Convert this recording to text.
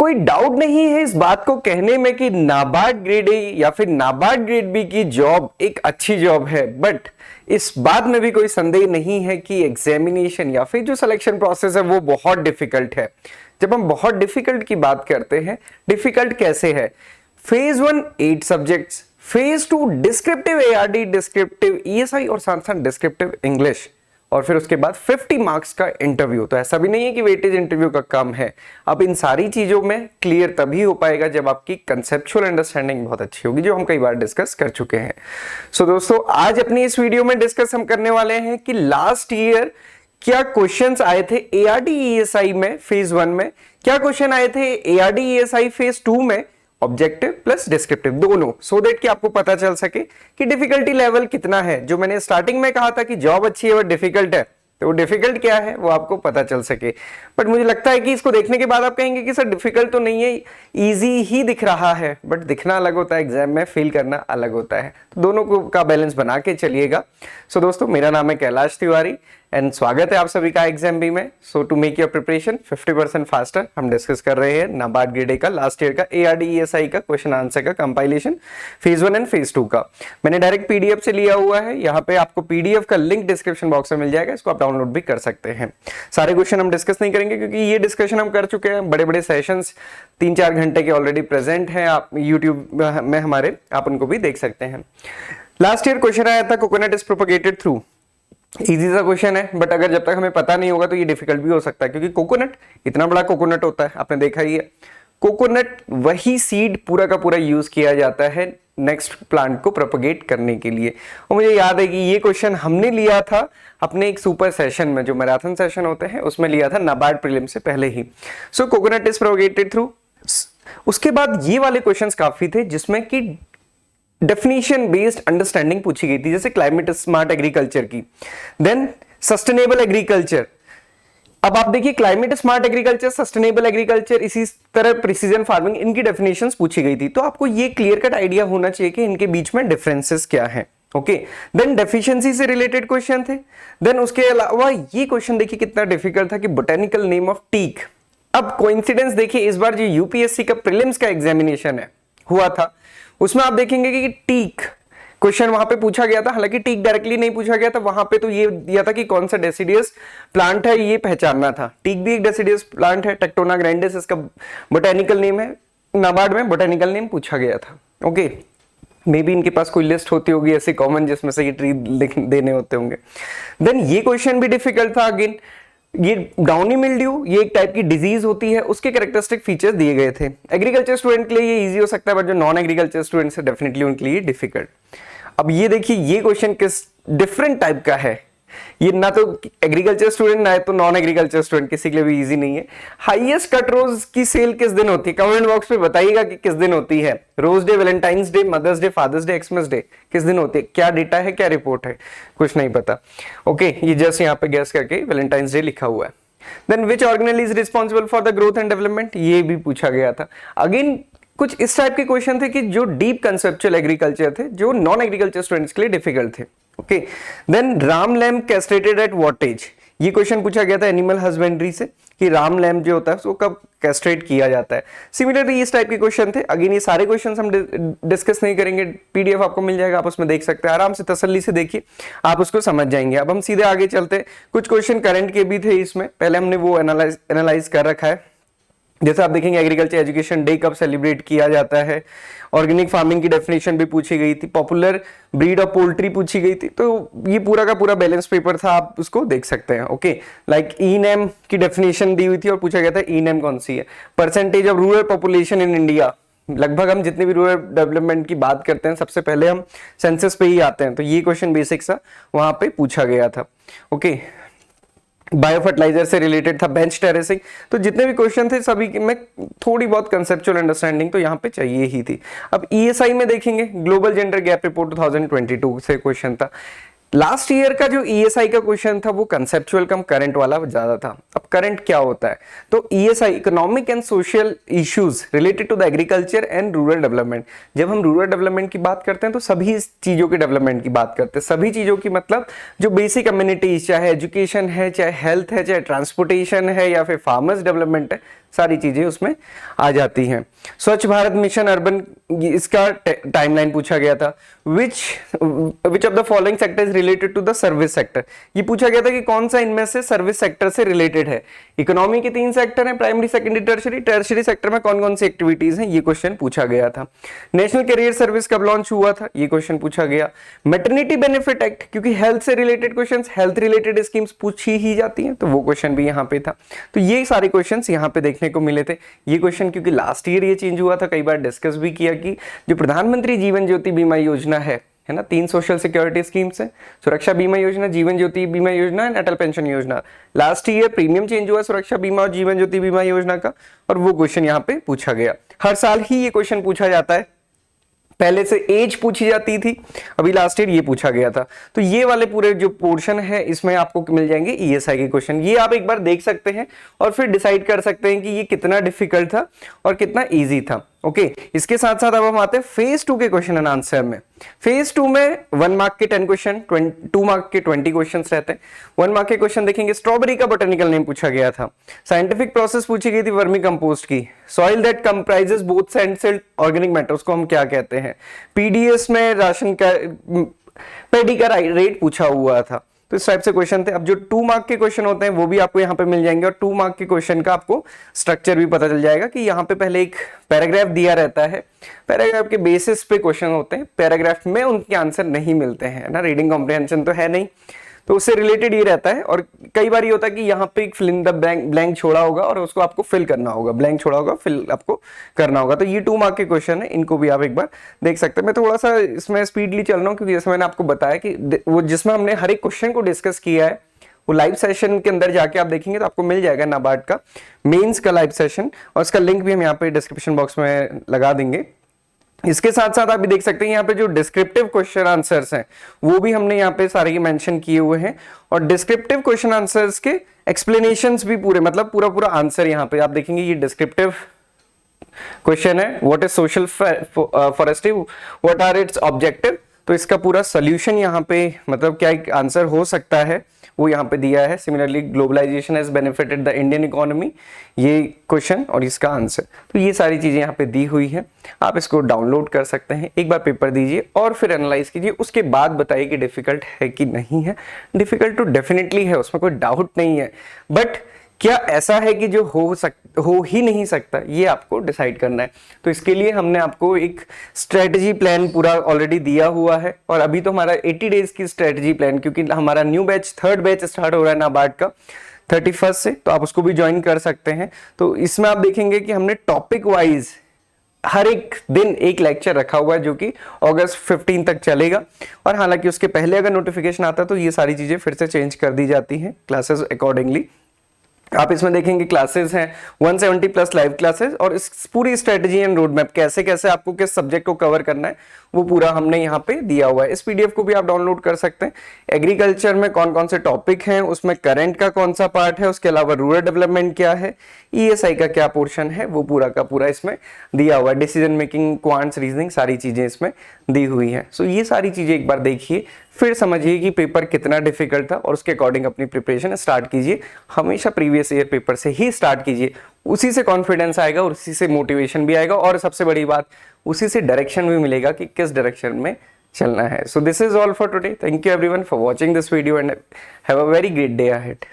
कोई डाउट नहीं है इस बात को कहने में कि नाबार्ड ग्रेड ए या फिर नाबार्ड ग्रेड बी की जॉब एक अच्छी जॉब है, बट इस बात में भी कोई संदेह नहीं है कि एग्जामिनेशन या फिर जो सिलेक्शन प्रोसेस है वो बहुत डिफिकल्ट है। जब हम बहुत डिफिकल्ट की बात करते हैं, डिफिकल्ट कैसे है? Phase 1 8 subjects, phase 2 descriptive ARD, descriptive ESI और साथ साथ डिस्क्रिप्टिव इंग्लिश, और फिर उसके बाद 50 मार्क्स का इंटरव्यू। तो ऐसा भी नहीं है कि वेटेज इंटरव्यू का कम है। अब इन सारी चीजों में क्लियर तभी हो पाएगा जब आपकी कंसेप्चुअल अंडरस्टैंडिंग बहुत अच्छी होगी, जो हम कई बार डिस्कस कर चुके हैं। सो दोस्तों, आज अपनी इस वीडियो में डिस्कस हम करने वाले हैं कि लास्ट ईयर क्या क्वेश्चंस आए थे एआरडी ईएसआई में फेज 1 में, क्या क्वेश्चन आए थे एआरडी ईएसआई फेज 2 में, ऑब्जेक्टिव प्लस डिस्क्रिप्टिव दोनों, सो दैट कि आपको पता चल सके कि डिफिकल्टी लेवल कितना है। जो मैंने स्टार्टिंग में कहा था कि जॉब अच्छी है और डिफिकल्ट है, तो वो डिफिकल्ट क्या है वो आपको पता चल सके। बट मुझे लगता है कि इसको देखने के बाद आप कहेंगे कि सर डिफिकल्ट तो नहीं है, इजी ही दिख रहा है। बट दिखना अलग होता है, एग्जाम में फील करना अलग होता है, तो दोनों को का बैलेंस बना के चलिएगा। सो दोस्तों, मेरा नाम है कैलाश तिवारी एंड स्वागत है आप सभी का एग्जाम बी में। So to make your preparation 50% faster, हम डिस्कस कर रहे हैं नाबार्ड ग्रेड ए का लास्ट ईयर का एआरडी ईएसआई का क्वेश्चन आंसर का कंपाइलेशन फेज 1 एंड फेज 2 का। मैंने डायरेक्ट पीडीएफ से लिया हुआ है, यहाँ पे आपको पीडीएफ का लिंक डिस्क्रिप्शन बॉक्स में मिल जाएगा, इसको आप डाउनलोड भी कर सकते हैं। सारे क्वेश्चन हम डिस्कस नहीं करेंगे क्योंकि ये डिस्कशन हम कर चुके हैं, बड़े बड़े सेशंस 3-4 घंटे के ऑलरेडी प्रेजेंट हैं आप यूट्यूब में हमारे, आप उनको भी देख सकते हैं। लास्ट ईयर क्वेश्चन आया था coconut is propagated through, easy सा क्वेश्चन है, बट अगर जब तक हमें पता नहीं होगा तो ये डिफिकल्ट भी हो सकता है, क्योंकि कोकोनट इतना बड़ा कोकोनट होता है, आपने देखा ही है। कोकोनट वही सीड पूरा का पूरा यूज किया जाता है नेक्स्ट प्लांट को प्रोपगेट करने के लिए। और मुझे याद है कि ये क्वेश्चन हमने लिया था अपने एक सुपर सेशन में, जो मैराथन सेशन होते हैं उसमें लिया था नाबार्ड प्रीलिम से पहले ही। So coconut is propagated through. उसके बाद ये वाले क्वेश्चंस काफी थे जिसमें कि डेफिनेशन बेस्ड अंडरस्टैंडिंग पूछी गई थी, जैसे क्लाइमेट स्मार्ट एग्रीकल्चर की, देन सस्टेनेबल एग्रीकल्चर। अब आप देखिए climate smart agriculture, sustainable agriculture, इसी तरह प्रिसीजन फार्मिंग, इनकी डेफिनेशंस पूछी गई थी। तो आपको ये क्लियर कट आइडिया होना चाहिए कि इनके बीच में डिफरेंसेस क्या है। ओके, देन डेफिशिएंसी से रिलेटेड क्वेश्चन थे। देन उसके अलावा ये क्वेश्चन देखिए कितना डिफिकल्ट था कि बोटेनिकल नेम ऑफ टीक। अब कोइंसिडेंस देखिए, इस बार जो यूपीएससी का प्रीलिम्स का एग्जामिनेशन है हुआ था, उसमें आप देखेंगे कि टीक क्वेश्चन वहां पे पूछा गया था। हालांकि टीक डायरेक्टली नहीं पूछा गया था, वहां पे तो ये दिया था कि कौन सा डेसिडियस प्लांट है ये पहचानना था। टीक भी एक डेसिडियस प्लांट है, टेक्टोना ग्रैंडिस इसका बोटेनिकल नेम है। नाबार्ड में बोटेनिकल नेम पूछा गया था। ओके, मे बी इनके पास कोई लिस्ट होती होगी ऐसी कॉमन जिसमें से ये ट्री देने होते होंगे। देन ये क्वेश्चन भी डिफिकल्ट था अगेन। ये डाउनी मिल्ड्यू, ये एक टाइप की डिजीज होती है, उसके कैरेक्टरिस्टिक फीचर्स दिए गए थे। एग्रीकल्चर स्टूडेंट के लिए ये इजी हो सकता है, बट जो नॉन एग्रीकल्चर स्टूडेंट्स है डेफिनेटली उनके लिए डिफिकल्ट। अब ये देखिए ये क्वेश्चन किस डिफरेंट टाइप का है, ये ना तो एग्रीकल्चर स्टूडेंट ना तो नॉन एग्रीकल्चर स्टूडेंट, किसी के लिए भी इजी नहीं है। हाईएस्ट कट रोज की सेल किस दिन होती है? कमेंट बॉक्स में बताइएगा कि किस दिन होती है। Rose day, valentine's day, mother's day, father's day, Christmas day, किस दिन होती है? क्या डेटा है, क्या रिपोर्ट है, कुछ नहीं पता। ओके, ये जस्ट यहाँ पे गैस करके वैलेंटाइंस डे लिखा हुआ है। Then which organelle is responsible for the growth and development, ये भी पूछा गया था। अगेन कुछ इस टाइप के क्वेश्चन थे कि जो डीप कंसेप्चुअल एग्रीकल्चर थे, जो नॉन एग्रीकल्चर स्टूडेंट्स के लिए डिफिकल्ट थे। Okay, then ram lamb castrated at what age, ये क्वेश्चन पूछा गया था एनिमल हस्बेंड्री से कि राम लैम्प जो होता है उसको कब कैस्ट्रेट किया जाता है। सिमिलरली इस टाइप के क्वेश्चन थे। अगेन ये सारे क्वेश्चंस हम डिस्कस नहीं करेंगे, पीडीएफ आपको मिल जाएगा, आप उसमें देख सकते हैं, आराम से तसल्ली से देखिए, आप उसको समझ जाएंगे। अब हम सीधे आगे चलते हैं। कुछ क्वेश्चन करंट के भी थे इसमें, पहले हमने वो एनालाइज कर रखा है। जैसे आप देखेंगे एग्रीकल्चर एजुकेशन डे कब सेलिब्रेट किया जाता है, ऑर्गेनिक फार्मिंग की डेफिनेशन भी पूछी गई थी, पॉपुलर ब्रीड ऑफ पोल्ट्री पूछी गई थी। तो ये पूरा का पूरा बैलेंस पेपर था, आप उसको देख सकते हैं। ओके, लाइक ई नेम की डेफिनेशन दी हुई थी और पूछा गया था ई नेम कौन सी है। Percentage of rural population in India, लगभग हम जितनी भी रूरल डेवलपमेंट की बात करते हैं सबसे पहले हम सेंसस पे ही आते हैं, तो ये क्वेश्चन बेसिक सा वहां पे पूछा गया था। ओके, बायो फर्टिलाइजर से रिलेटेड था, बेंच टेरेसिंग। तो जितने भी क्वेश्चन थे सभी में थोड़ी बहुत कंसेप्चुअल अंडरस्टैंडिंग तो यहाँ पे चाहिए ही थी। अब ईएसआई में देखेंगे, ग्लोबल जेंडर गैप रिपोर्ट 2022 से क्वेश्चन था। लास्ट ईयर का जो ईएसआई का क्वेश्चन था वो कंसेप्चुअल कम करंट वाला ज्यादा था। अब करंट क्या होता है? तो ESI economic and social issues related to the agriculture and rural development. जब हम रूरल डेवलपमेंट की बात करते हैं तो सभी चीजों के डेवलपमेंट की बात करते हैं। सभी चीजों की मतलब जो बेसिक कम्युनिटीज, चाहे एजुकेशन है, चाहे हेल्थ है, चाहे ट्रांसपोर्टेशन है या फिर फार्मर्स डेवलपमेंट है, सारी चीजें उसमें आ जाती हैं। स्वच्छ भारत मिशन अर्बन, इसका टाइमलाइन पूछा गया था। Which of the following sector is related to the service sector, ये पूछा गया था कि कौन सा इनमें से सर्विस सेक्टर से रिलेटेड है। इकोनॉमी के 3 सेक्टर हैं, primary, secondary, tertiary. Tertiary sector में कौन कौन सी एक्टिविटीज हैं, ये क्वेश्चन पूछा गया था। नेशनल कैरियर सर्विस कब लॉन्च हुआ था, ये क्वेश्चन पूछा गया। मैटरनिटी बेनिफिट एक्ट, क्योंकि हेल्थ से related questions, health related schemes पूछी ही जाती हैं, तो वो क्वेश्चन भी यहाँ पे था। तो ये सारे क्वेश्चंस यहाँ पे देखने को मिले थे। ये क्वेश्चन क्योंकि लास्ट ईयर ये चेंज हुआ था, कई बार डिस्कस भी किया कि जो प्रधानमंत्री जीवन ज्योति बीमा योजना है ना, 3 सोशल सिक्योरिटी स्कीम्स है, सुरक्षा बीमा योजना, जीवन ज्योति बीमा योजना एंड अटल पेंशन योजना। लास्ट ईयर प्रीमियम चेंज हुआ सुरक्षा बीमा और जीवन ज्योति बीमा योजना का, और वो क्वेश्चन यहाँ पे पूछा गया। हर साल ही ये क्वेश्चन पूछा जाता है, पहले से एज पूछी जाती थी, अभी लास्ट ईयर ये पूछा गया था। तो ये वाले पूरे जो पोर्शन है इसमें आपको मिल जाएंगे ईएसआई के क्वेश्चन। ये आप एक बार देख सकते हैं और फिर डिसाइड कर सकते हैं कि ये कितना डिफिकल्ट था और कितना इजी था। ओके, इसके साथ साथ अब हम आते हैं फेज 2 के क्वेश्चन एंड आंसर में। फेज 2 में 1 मार्क के 10 क्वेश्चन, 2 मार्क के 20 क्वेश्चन रहते हैं। 1 मार्क के क्वेश्चन देखेंगे, स्ट्रॉबेरी का बोटेनिकल नेम पूछा गया था, साइंटिफिक प्रोसेस पूछी गई थी वर्मी कंपोस्ट की, soil that comprises both sand silt organic matter, उसको हम क्या कहते हैं, पीडीएस में राशन का पेडी का रेट पूछा हुआ था। तो इस टाइप से क्वेश्चन थे। अब जो 2 मार्क के क्वेश्चन होते हैं वो भी आपको यहाँ पे मिल जाएंगे, और 2 मार्क के क्वेश्चन का आपको स्ट्रक्चर भी पता चल जाएगा कि यहाँ पे पहले एक पैराग्राफ दिया रहता है, पैराग्राफ के बेसिस पे क्वेश्चन होते हैं, पैराग्राफ में उनके आंसर नहीं मिलते हैं ना, रीडिंग कॉम्प्रिहेंशन तो है नहीं, तो उससे रिलेटेड ये रहता है। और कई बार ये होता है कि यहाँ पे एक फिल इन द ब्लैंक छोड़ा होगा और उसको आपको फिल करना होगा, ब्लैंक छोड़ा होगा फिल आपको करना होगा। तो ये 2 मार्क के क्वेश्चन है, इनको भी आप एक बार देख सकते हैं। मैं थोड़ा सा इसमें स्पीडली चल रहा हूँ क्योंकि जैसे मैंने आपको बताया कि वो जिसमें हमने हर एक क्वेश्चन को डिस्कस किया है, वो लाइव सेशन के अंदर जाके आप देखेंगे तो आपको मिल जाएगा नाबार्ड का मेंस का लाइव सेशन, और उसका लिंक भी हम यहाँ पे डिस्क्रिप्शन बॉक्स में लगा देंगे। इसके साथ साथ आप भी देख सकते हैं यहाँ पे जो डिस्क्रिप्टिव क्वेश्चन आंसर्स हैं वो भी हमने यहाँ पे सारे मेंशन किए हुए हैं, और डिस्क्रिप्टिव क्वेश्चन आंसर्स के एक्सप्लेनेशंस भी पूरे, मतलब पूरा पूरा आंसर यहाँ पे आप देखेंगे। ये डिस्क्रिप्टिव क्वेश्चन है, what is social forestry, what are its objective, तो इसका पूरा सोल्यूशन यहाँ पे मतलब क्या एक आंसर हो सकता है वो यहाँ पे दिया है। Similarly globalization has benefited the Indian economy, ये क्वेश्चन और इसका आंसर, तो ये सारी चीजें यहाँ पे दी हुई है। आप इसको डाउनलोड कर सकते हैं, एक बार पेपर दीजिए और फिर एनालाइज कीजिए, उसके बाद बताइए कि डिफिकल्ट है कि नहीं है। डिफिकल्ट तो डेफिनेटली है, उसमें कोई डाउट नहीं है, बट क्या ऐसा है कि जो हो ही नहीं सकता, ये आपको डिसाइड करना है। तो इसके लिए हमने आपको एक स्ट्रेटजी प्लान पूरा ऑलरेडी दिया हुआ है, और अभी तो हमारा 80 डेज की स्ट्रेटजी प्लान, क्योंकि हमारा new batch 3rd batch start हो रहा है नाबार्ड का 31 से, तो आप उसको भी ज्वाइन कर सकते हैं। तो इसमें आप देखेंगे कि हमने टॉपिक वाइज हर एक दिन एक लेक्चर रखा हुआ है जो कि अगस्त 15 तक चलेगा, और हालांकि उसके पहले अगर नोटिफिकेशन आता है तो ये सारी चीजें फिर से चेंज कर दी जाती हैं क्लासेस अकॉर्डिंगली। आप इसमें देखेंगे क्लासेस हैं 170 प्लस लाइव क्लासेस, और इस पूरी स्ट्रेटजी एंड रोड मैप कैसे कैसे आपको किस सब्जेक्ट को कवर करना है वो पूरा हमने यहाँ पे दिया हुआ है। इस पीडीएफ को भी आप डाउनलोड कर सकते हैं। एग्रीकल्चर में कौन कौन से टॉपिक हैं, उसमें करंट का कौन सा पार्ट है, उसके अलावा रूरल डेवलपमेंट क्या है, ईएसआई का क्या पोर्शन है, वो पूरा का पूरा इसमें दिया हुआ है। डिसीजन मेकिंग, क्वांट्स, रीजनिंग, सारी चीजें इसमें दी हुई है। सो ये सारी चीजें एक बार देखिए, फिर समझिए कि पेपर कितना डिफिकल्ट था और उसके अकॉर्डिंग अपनी प्रिपरेशन स्टार्ट कीजिए। हमेशा प्रीवियस ईयर पेपर से ही स्टार्ट कीजिए, उसी से कॉन्फिडेंस आएगा और उसी से मोटिवेशन भी आएगा, और सबसे बड़ी बात उसी से डायरेक्शन भी मिलेगा कि किस डायरेक्शन में चलना है। So this is all for today. Thank you everyone for watching this video and have a very great day ahead.